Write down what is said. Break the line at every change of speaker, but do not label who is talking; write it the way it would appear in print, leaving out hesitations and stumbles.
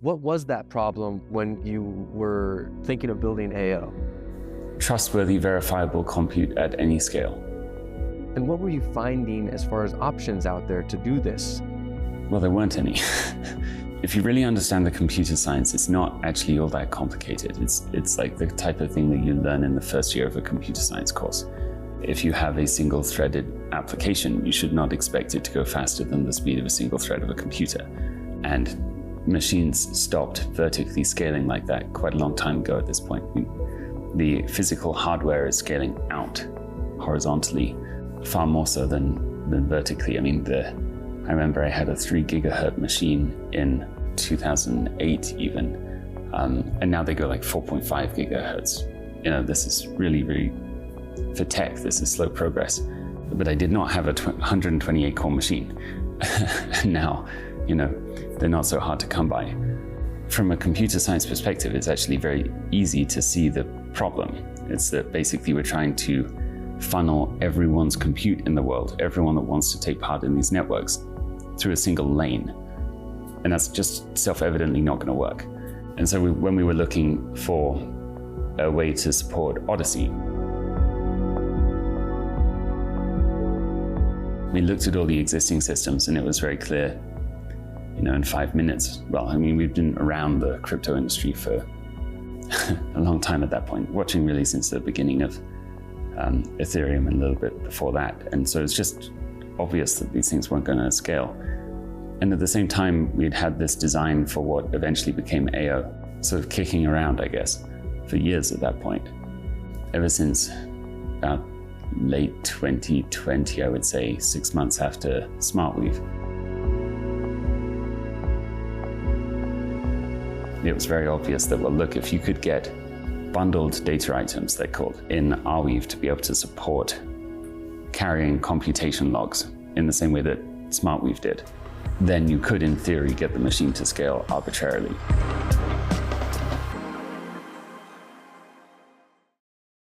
What was that problem when you were thinking of building AO?
Trustworthy, verifiable compute at any scale.
And what were you finding as far as options out there to do this?
Well, there weren't any. If you really understand the computer science, it's not actually all that complicated. It's like the type of thing that you learn in the first year of a computer science course. If you have a single-threaded application, you should not expect it to go faster than the speed of a single thread of a computer. And machines stopped vertically scaling like that quite a long time ago at this point. The physical hardware is scaling out horizontally, far more so than vertically. I mean, I remember I had a 3 gigahertz machine in 2008 even, and now they go like 4.5 gigahertz. You know, this is really, really, for tech, this is slow progress. But I did not have a 128 core machine. And now, you know, they're not so hard to come by. From a computer science perspective, it's actually very easy to see the problem. It's that basically we're trying to funnel everyone's compute in the world, everyone that wants to take part in these networks, through a single lane. And that's just self-evidently not going to work. And so when we were looking for a way to support Odyssey, we looked at all the existing systems and it was very clear, you know, in 5 minutes. Well, I mean, we've been around the crypto industry for a long time at that point, watching really since the beginning of Ethereum and a little bit before that. And so it's just obvious that these things weren't going to scale. And at the same time, we'd had this design for what eventually became AO, sort of kicking around, I guess, for years at that point. Ever since about late 2020, I would say, 6 months after SmartWeave. It was very obvious that, well, look, if you could get bundled data items, they're called, in Arweave to be able to support carrying computation logs in the same way that SmartWeave did, then you could, in theory, get the machine to scale arbitrarily.